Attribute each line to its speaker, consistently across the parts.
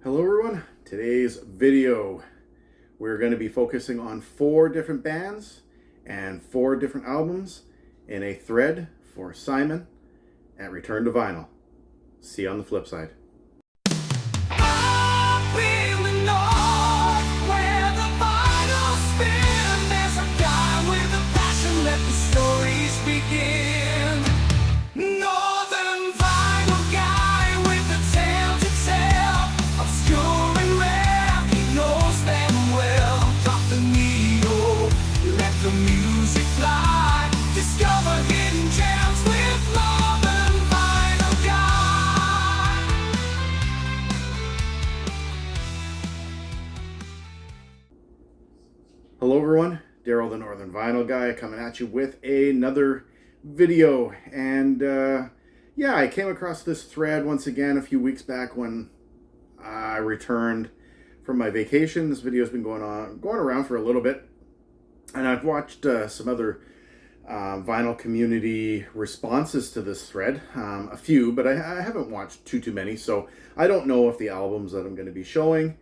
Speaker 1: Hello everyone. Today's video we're going to be focusing on 4 different bands and 4 different albums in a thread for Simon at Return to Vinyl. See you on the flip side. Hello everyone, Daryl the Northern Vinyl Guy coming at you with another video. And yeah, I came across this thread once again a few weeks back when I returned from my vacation. This video has been going around for a little bit, and I've watched some other vinyl community responses to this thread, a few, but I haven't watched too many, so I don't know if the albums that I'm going to be showing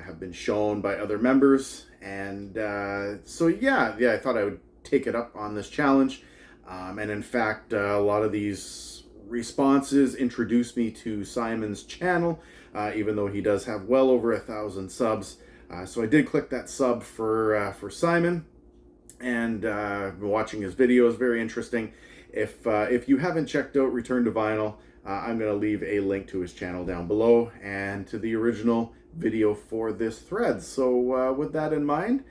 Speaker 1: have been shown by other members. And so yeah, I thought I would take it up on this challenge. And in fact, a lot of these responses introduced me to Simon's channel, even though he does have well over 1,000 subs. So I did click that sub for Simon, and been watching his videos. Very interesting. If you haven't checked out Return to Vinyl, I'm going to leave a link to his channel down below and to the original video for this thread. So with that in mind,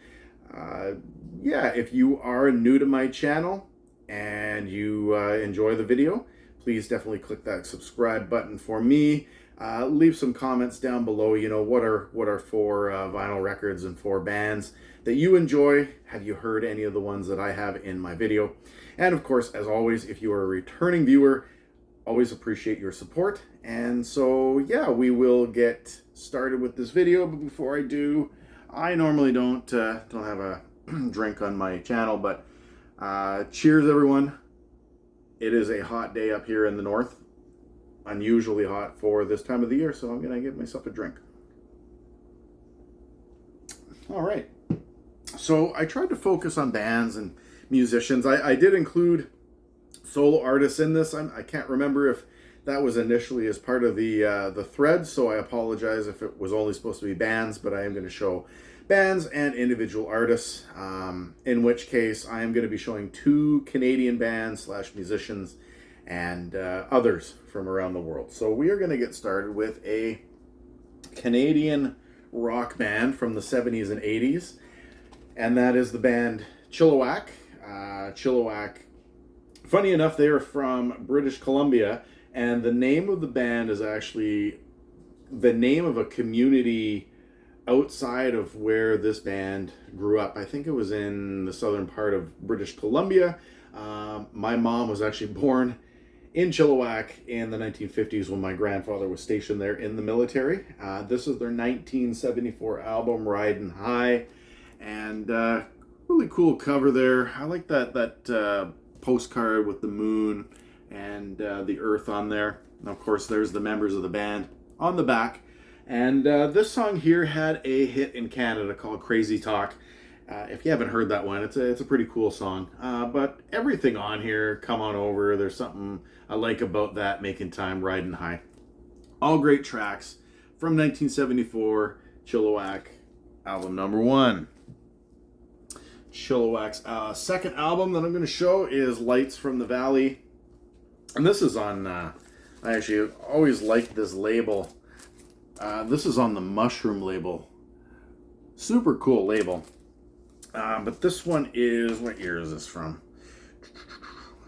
Speaker 1: yeah, if you are new to my channel and you enjoy the video, please definitely click that subscribe button for me. Leave some comments down below. You know, what are 4 vinyl records and 4 bands that you enjoy? Have you heard any of the ones that I have in my video? And of course, as always, if you are a returning viewer, always appreciate your support. And so yeah, we will get started with this video. But before I do, I normally don't have a drink on my channel, but cheers everyone. It is a hot day up here in the north, unusually hot for this time of the year, so I'm gonna give myself a drink. All right, so I tried to focus on bands and musicians. I did include solo artists in this. I can't remember if that was initially as part of the thread, so I apologize if it was only supposed to be bands, but I am going to show bands and individual artists, in which case I am going to be showing 2 Canadian bands / musicians and others from around the world. So we are going to get started with a Canadian rock band from the 70s and 80s, and that is the band Chilliwack. Chilliwack, funny enough, they are from British Columbia, and the name of the band is actually the name of a community outside of where this band grew up. I think it was in the southern part of British Columbia. My mom was actually born in Chilliwack in the 1950s when my grandfather was stationed there in the military. This is their 1974 album, Ridin' High, and really cool cover there. I like that postcard with the moon and the earth on there. And of course, there's the members of the band on the back. And this song here had a hit in Canada called Crazy Talk. If you haven't heard that one, it's a pretty cool song. But everything on here, Come On Over, there's something I like about that, Making Time, Riding High. All great tracks from 1974, Chilliwack, album number 1. Chilliwack's second album that I'm going to show is Lights from the Valley. And this is on, I actually always liked this label. This is on the Mushroom label. Super cool label. But this one is, what year is this from?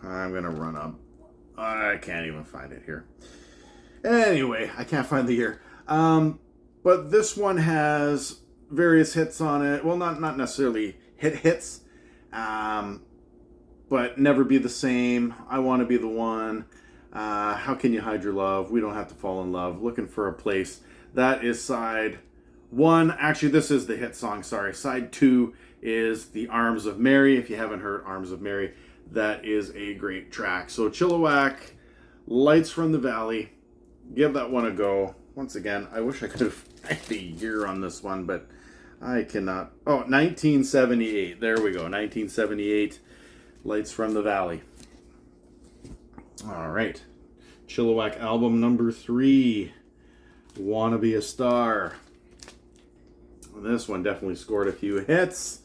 Speaker 1: I'm going to run up. I can't even find it here. Anyway, I can't find the year. But this one has various hits on it. Well, not necessarily hits. But Never Be the Same, I Want to Be the One, How Can You Hide Your Love, We Don't Have to Fall in Love, Looking for a Place. That is side 1. Actually, this is the hit song, sorry. Side 2 is The Arms of Mary. If you haven't heard Arms of Mary, that is a great track. So Chilliwack, Lights from the Valley, give that one a go. once again, I wish I could have found the year on this one, but I cannot. Oh, 1978. There we go. 1978. Lights from the Valley. All right. Chilliwack album number 3. Wanna Be a Star. This one definitely scored a few hits.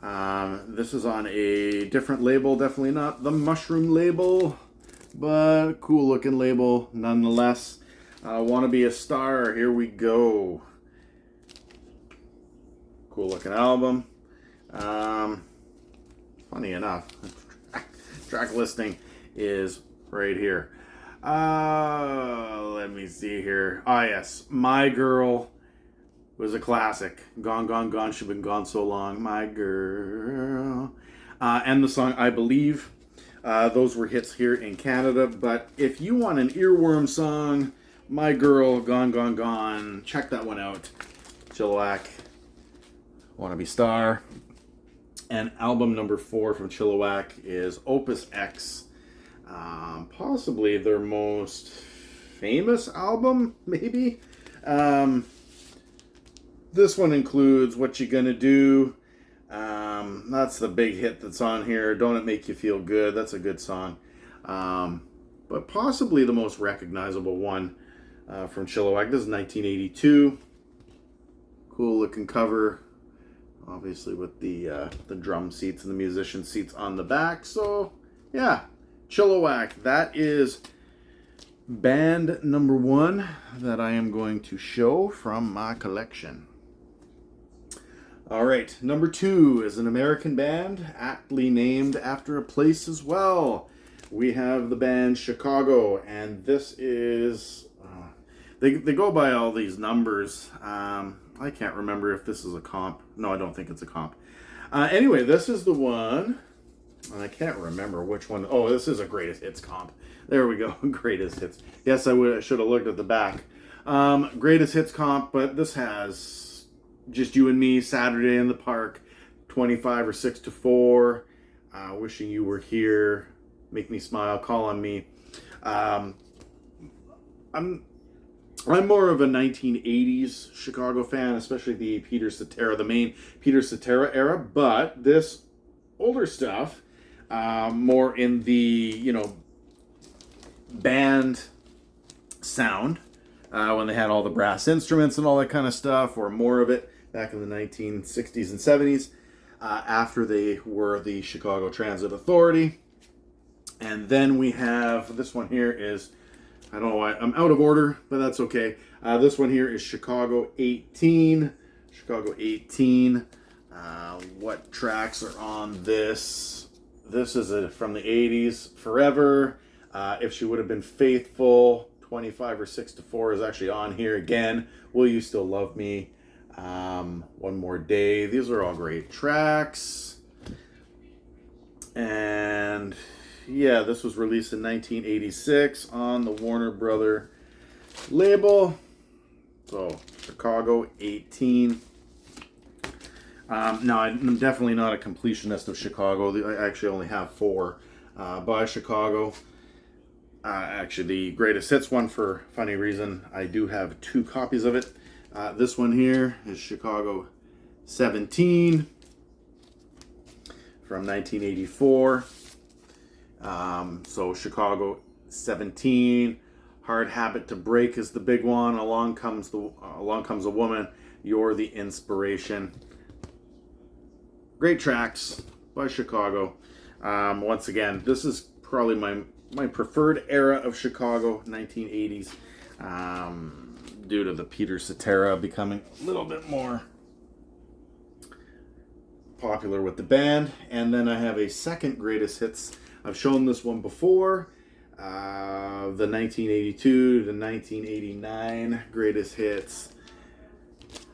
Speaker 1: This is on a different label. Definitely not the Mushroom label, but cool looking label nonetheless. Wanna Be a Star. Here we go. Cool looking album. Funny enough, track listing is right here. Let me see here. Ah, yes. My Girl was a classic. Gone, Gone, Gone. She's been gone so long. My Girl. And the song I Believe. Those were hits here in Canada. But if you want an earworm song, My Girl, Gone, Gone, Gone, check that one out. Chilliwack. Wanna Be Star. And album number 4 from Chilliwack is Opus X. Possibly their most famous album, maybe. This one includes What You Gonna Do. That's the big hit that's on here. Don't It Make You Feel Good? That's a good song. But possibly the most recognizable one from Chilliwack. This is 1982. Cool looking cover. Obviously with the drum seats and the musician seats on the back. So, yeah. Chilliwack, that is band number 1 that I am going to show from my collection. All right, number 2 is an American band aptly named after a place as well. We have the band Chicago, and this is, they go by all these numbers. I can't remember if this is a comp. No, I don't think it's a comp. Anyway, this is the one. And I can't remember which one. Oh, this is a greatest hits comp. There we go. Greatest hits. Yes, I should have looked at the back. Greatest hits comp, but this has Just You and Me, Saturday in the Park, 25 or 6 to 4, Wishing You Were Here, Make Me Smile, Call on Me. I'm more of a 1980s Chicago fan, especially the Peter Cetera, the main Peter Cetera era, but this older stuff, more in the, band sound, when they had all the brass instruments and all that kind of stuff, or more of it back in the 1960s and 70s, after they were the Chicago Transit Authority. And then we have, this one here is, I don't know why, I'm out of order, but that's okay. This one here is Chicago 18. Chicago 18. What tracks are on this? This is from the 80s. Forever. If She Would Have Been Faithful. 25 or 6 to 4 is actually on here again. Will You Still Love Me? One More Day. These are all great tracks. And yeah, this was released in 1986 on the Warner Brother label. So, Chicago 18. No, I'm definitely not a completionist of Chicago. I actually only have 4 by Chicago. Actually, the greatest hits one, for funny reason, I do have 2 copies of it. This one here is Chicago 17 from 1984. So Chicago 17, Hard Habit to Break is the big one. Along Comes a Woman, You're the Inspiration. Great tracks by Chicago. Once again, this is probably my preferred era of Chicago, 1980s, due to the Peter Cetera becoming a little bit more popular with the band. And then I have a second greatest hits. I've shown this one before, the 1982 to 1989 greatest hits.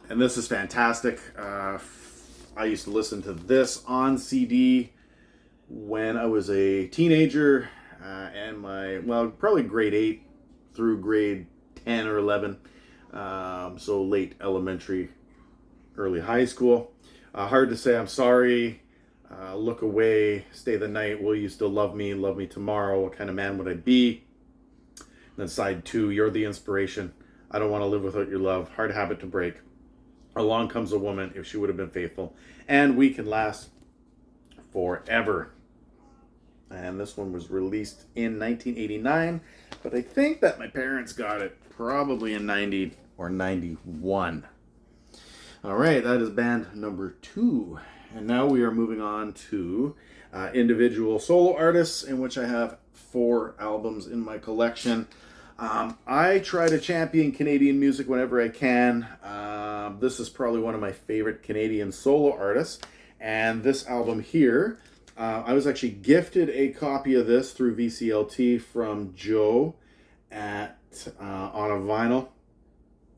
Speaker 1: And this is fantastic. I used to listen to this on CD when I was a teenager, and probably grade 8 through grade 10 or 11. So late elementary, early high school. Hard to Say I'm Sorry, Look Away, Stay the Night, Will You Still Love Me Tomorrow, What Kind of Man Would I Be? And then side 2, You're the Inspiration, I Don't Want to Live Without Your Love, Hard Habit to Break, Along Comes a Woman, If She Would Have Been Faithful, and We Can Last Forever. And this one was released in 1989, but I think that my parents got it probably in 90 or 91. All right, that is band number 2. And now we are moving on to individual solo artists, in which I have 4 albums in my collection. I try to champion Canadian music whenever I can. This is probably one of my favorite Canadian solo artists. And this album here, I was actually gifted a copy of this through VCLT from Joe on a vinyl.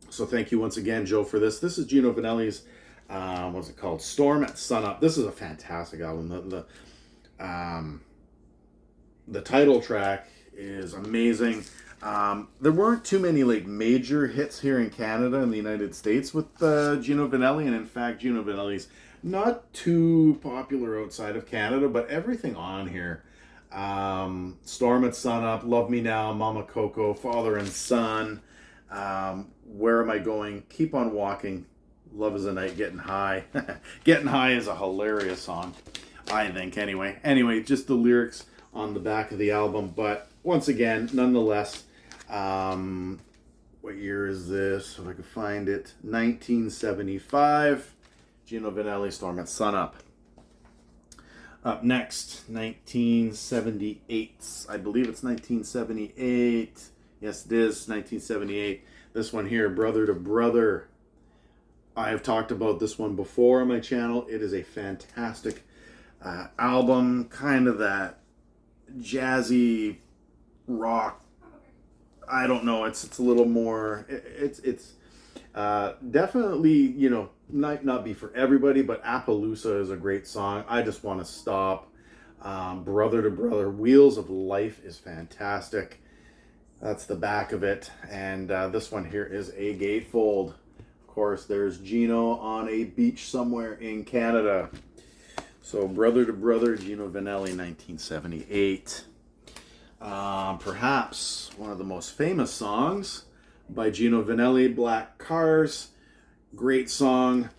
Speaker 1: So thank you once again, Joe, for this. This is Gino Vannelli's, what's it called? Storm at Sunup. This is a fantastic album. The title track is amazing. There weren't too many like major hits here in Canada and the United States with Gino Vannelli, and in fact, Gino Vannelli's not too popular outside of Canada, but everything on here. Storm at Sunup, Love Me Now, Mama Coco, Father and Son, Where Am I Going, Keep on Walking, Love is a Night, Getting High. Getting High is a hilarious song, I think, anyway. Anyway, just the lyrics on the back of the album, but once again, nonetheless, what year is this? If I can find it, 1975. Gino Vannelli, Storm at Sunup. Up next, 1978. I believe it's 1978. Yes, it is 1978. This one here, Brother to Brother. I have talked about this one before on my channel. It is a fantastic album, kind of that jazzy rock. I don't know. It's a little more. It's definitely, you know, might not be for everybody, but Appaloosa is a great song. I Just Want to Stop. Brother to Brother, Wheels of Life is fantastic. That's the back of it. And this one here is a gatefold. Of course, there's Gino on a beach somewhere in Canada. So Brother to Brother, Gino Vannelli, 1978. Perhaps one of the most famous songs by Gino Vannelli, Black Cars. Great song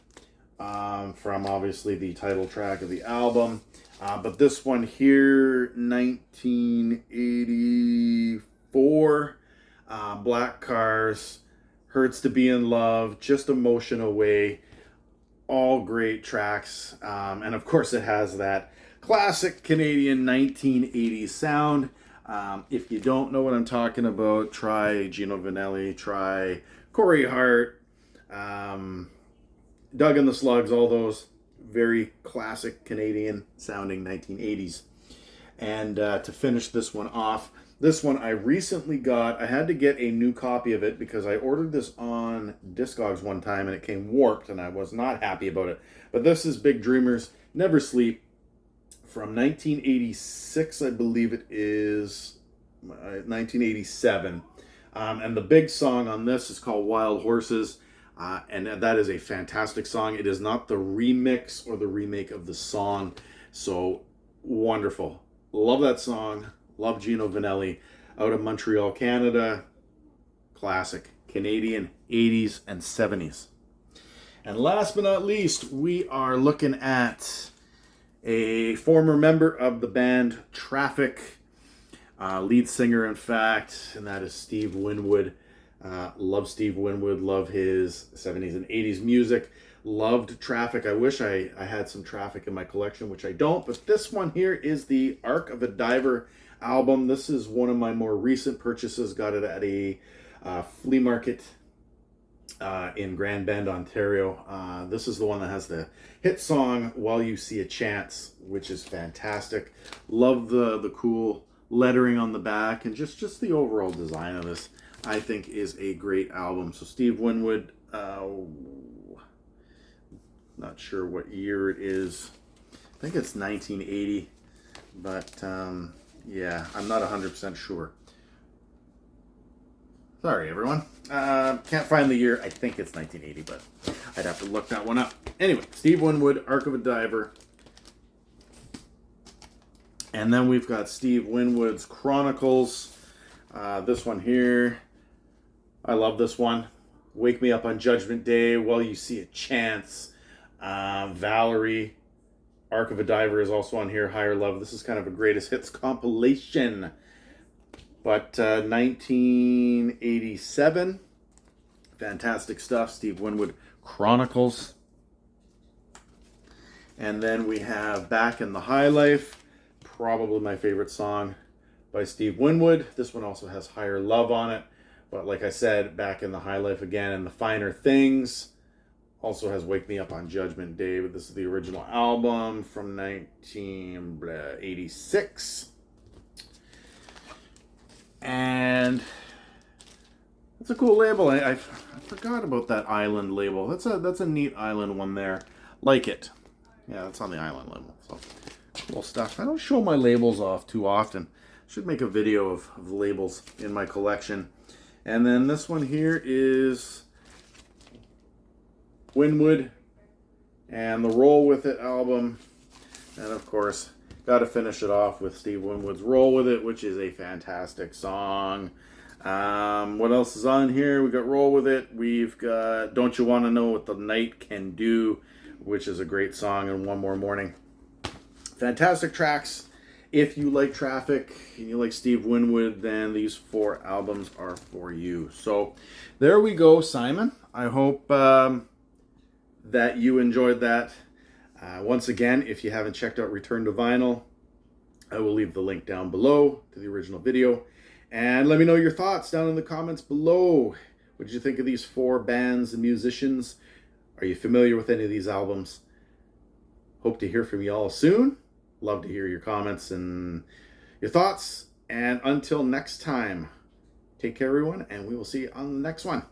Speaker 1: from obviously the title track of the album. But this one here, 1984, Black Cars, Hurts to Be in Love, Just Emotion Away, all great tracks. And of course it has that classic Canadian 1980s sound. If you don't know what I'm talking about, try Gino Vannelli, try Corey Hart, Doug and the Slugs, all those very classic Canadian sounding 1980s. And to finish this one off, this one I recently got. I had to get a new copy of it because I ordered this on Discogs one time and it came warped and I was not happy about it. But this is Big Dreamers, Never Sleep, from 1986, I believe it is, 1987. And the big song on this is called Wild Horses. And that is a fantastic song. It is not the remix or the remake of the song. So wonderful. Love that song. Love Gino Vannelli. Out of Montreal, Canada. Classic Canadian 80s and 70s. And last but not least, we are looking at a former member of the band Traffic. Lead singer, in fact, and that is Steve Winwood. Love Steve Winwood, love his 70s and 80s music. Loved Traffic. I wish I had some Traffic in my collection, which I don't, but this one here is the Arc of a Diver album. This is one of my more recent purchases. Got it at a flea market in Grand Bend, Ontario. This is the one that has the hit song While You See a Chance, which is fantastic. Love the cool lettering on the back, and just the overall design of this, I think, is a great album. So Steve Winwood, not sure what year it is. I think it's 1980, but yeah, I'm not 100% sure. Sorry, everyone. Can't find the year. I think it's 1980, but I'd have to look that one up. Anyway, Steve Winwood, Arc of a Diver. And then we've got Steve Winwood's Chronicles. This one here, I love this one. Wake Me Up on Judgment Day, While You See a Chance. Valerie, Arc of a Diver is also on here. Higher Love. This is kind of a greatest hits compilation. But 1987. Fantastic stuff. Steve Winwood Chronicles. And then we have Back in the High Life. Probably my favorite song by Steve Winwood. This one also has Higher Love on it. But like I said, Back in the High Life again. And The Finer Things also has Wake Me Up on Judgment Day. But this is the original album from 1986. And it's a cool label. I forgot about that Island label. That's a neat Island one there. Like it. Yeah, that's on the Island label. So cool stuff. I don't show my labels off too often. Should make a video of labels in my collection. And then this one here is Winwood and the Roll With It album. And of course, got to finish it off with Steve Winwood's Roll With It, which is a fantastic song. What else is on here? We got Roll With It. We've got Don't You Want to Know What the Night Can Do, which is a great song, and One More Morning. Fantastic tracks. If you like Traffic and you like Steve Winwood, then these 4 albums are for you. So there we go, Simon. I hope that you enjoyed that. Once again, if you haven't checked out Return to Vinyl, I will leave the link down below to the original video. And let me know your thoughts down in the comments below. What did you think of these 4 bands and musicians? Are you familiar with any of these albums? Hope to hear from you all soon. Love to hear your comments and your thoughts. And until next time, take care, everyone, and we will see you on the next one.